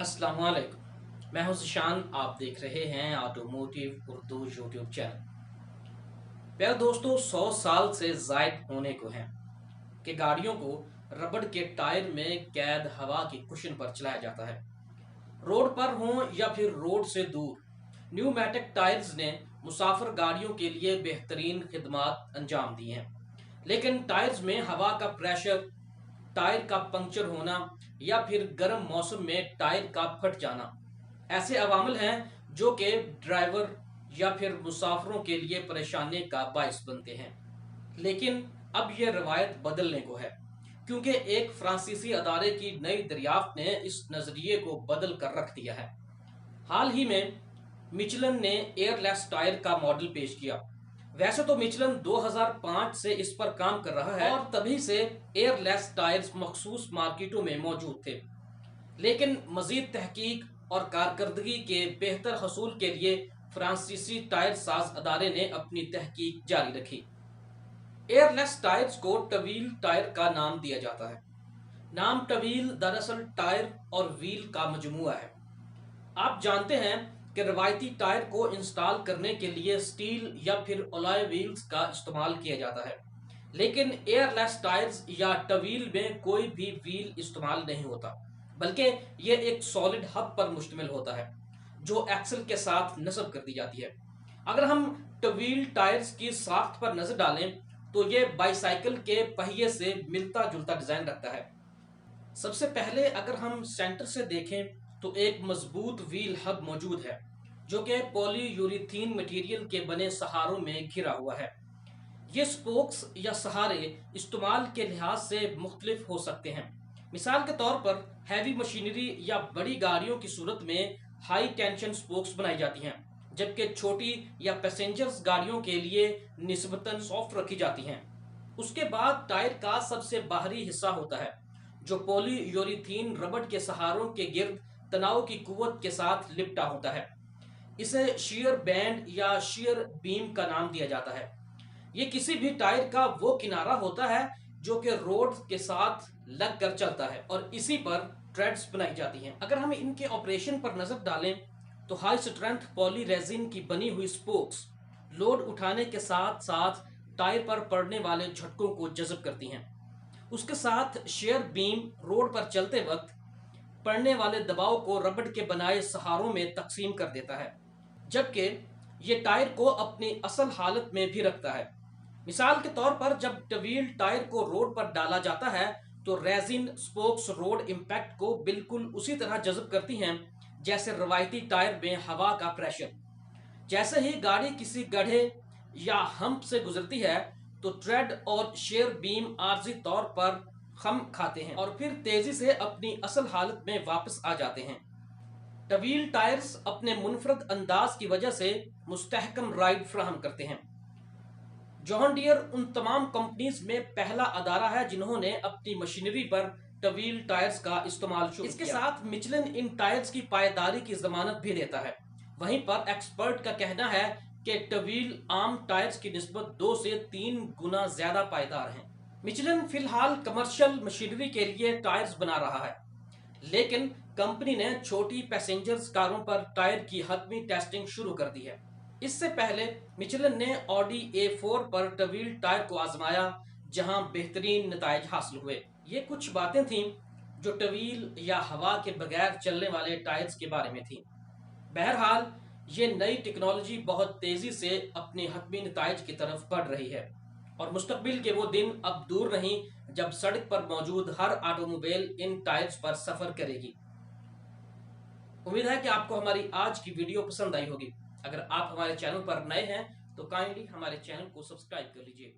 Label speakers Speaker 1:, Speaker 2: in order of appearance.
Speaker 1: अस्सलाम वालेकुम। मैं हूं ज़िशान, आप देख रहे हैं ऑटोमोटिव उर्दू यूट्यूब चैनल। प्यारे दोस्तों, 100 साल से ज़ायद होने को हैं कि गाड़ियों को रबड़ के टायर में कैद हवा की कुशन पर चलाया जाता है। रोड पर हों या फिर रोड से दूर, न्यूमैटिक टायर्स ने मुसाफिर गाड़ियों के लिए बेहतरीन खिदमात अंजाम दी हैं। लेकिन टायर्स में हवा का प्रेशर, टायर का पंक्चर होना या फिर गर्म मौसम में टायर का फट जाना ऐसे अवामिल हैं जो कि ड्राइवर या फिर मुसाफिरों के लिए परेशानी का बायस बनते हैं। लेकिन अब यह रवायत बदलने को है, क्योंकि एक फ्रांसीसी अदारे की नई दरियाफ्त ने इस नजरिए को बदल कर रख दिया है। हाल ही में मिचलन ने एयरलेस टायर का मॉडल पेश किया। वैसे तो मिचलन 2005 से इस पर काम कर रहा है और तभी से एयरलेस टायर्स मखसूस मार्केटों में मौजूद थे, लेकिन मजीद तहकीक और कारकर्दगी के बेहतर हसूल के लिए फ्रांसीसी टायर साज अदारे ने अपनी तहकीक जारी रखी। एयरलेस टायर्स को टवील टायर का नाम दिया जाता है। नाम टवील दरअसल टायर और व्हील का मजमुआ है। आप जानते हैं कि रवायती टायर को इंस्टॉल करने के लिए स्टील या फिर अलॉय व्हील्स का इस्तेमाल किया जाता है, लेकिन एयरलेस टायर्स या टवील में कोई भी व्हील इस्तेमाल नहीं होता, बल्कि ये एक सॉलिड हब पर मुश्तमिल होता है जो एक्सल के साथ नस्ब कर दी जाती है। अगर हम टवील टायर्स की साख्त पर नजर डालें तो ये बाईसाइकिल के पहिए से मिलता जुलता डिजाइन रखता है। सबसे पहले अगर हम सेंटर से देखें तो एक मजबूत व्हील हब मौजूद है जो कि पॉलीयूरीथीन मटेरियल के बने सहारों में घिरा हुआ है। ये स्पोक्स या सहारे इस्तेमाल के लिहाज से मुख्तलिफ हो सकते हैं। मिसाल के तौर पर हैवी मशीनरी या बड़ी गाड़ियों की सूरत में हाई टेंशन स्पोक्स बनाई जाती हैं, जबकि छोटी या पैसेंजर्स गाड़ियों के लिए निस्बतन सॉफ्ट रखी जाती हैं। उसके बाद टायर का सबसे बाहरी हिस्सा होता है जो पॉलीयूरीथीन रबड़ के सहारों के गिर्द तनाव की कुव्वत के साथ लिपटा होता है। इसे shear बैंड या shear बीम का नाम दिया जाता है। ये किसी भी टायर का वो किनारा होता है जो कि रोड के साथ लग कर चलता है और इसी पर ट्रेड्स बनाई जाती हैं। अगर हम इनके ऑपरेशन पर नजर डालें तो हाई स्ट्रेंथ पॉली रेजिन की बनी हुई स्पोक्स लोड उठाने के साथ साथ टायर पर पड़ने वाले झटकों को जज़ब करती हैं। उसके साथ शेयर बीम रोड पर चलते वक्त पड़ने वाले दबाव को रबड़ के बनाए सहारों में तकसीम कर देता है, जबकि ये टायर को अपनी असल हालत में भी रखता है। मिसाल के तौर पर जब टवील टायर को रोड पर डाला जाता है तो रेजिन स्पोक्स रोड इम्पैक्ट को बिल्कुल उसी तरह जज़ब करती हैं जैसे रवायती टायर में हवा का प्रेशर। जैसे ही गाड़ी किसी गड्ढे या हम्प से गुजरती है तो ट्रेड और शेयर बीम आर्जी तौर पर खम खाते हैं और फिर तेजी से अपनी असल हालत में वापस आ जाते हैं। टवील टायर्स अपने मुनफरद अंदाज की वजह से मुस्तहकम राइड फ्राहम करते हैं। जॉन डियर उन तमाम कंपनीज में पहला अदारा है जिन्होंने अपनी मशीनरी पर टवील टायर्स का इस्तेमाल शुरू किया। इसके साथ मिचलन इन टायर्स की पायदारी की जमानत भी देता है। वहीं पर एक्सपर्ट का कहना है कि टवील आम टायर्स की निस्बत 2 से 3 गुना ज्यादा पायदार हैं। मिचलन फिलहाल कमर्शियल मशीनरी के लिए टायर्स बना रहा है, लेकिन कंपनी ने छोटी पैसेंजर्स कारों पर टायर की हतमी टेस्टिंग शुरू कर दी है। इससे पहले मिचलन ने ऑडी A4 पर टवील टायर को आजमाया, जहां बेहतरीन नताइज हासिल हुए। ये कुछ बातें थीं जो टवील या हवा के बगैर चलने वाले टायर्स के बारे में थीं। बहरहाल ये नई टेक्नोलॉजी बहुत तेजी से अपने हतमी नताइज की तरफ बढ़ रही है और मुस्तकबिल के वो दिन अब दूर नहीं जब सड़क पर मौजूद हर ऑटोमोबाइल इन टायर्स पर सफर करेगी। उम्मीद है कि आपको हमारी आज की वीडियो पसंद आई होगी। अगर आप हमारे चैनल पर नए हैं तो काइंडली हमारे चैनल को सब्सक्राइब कर लीजिए।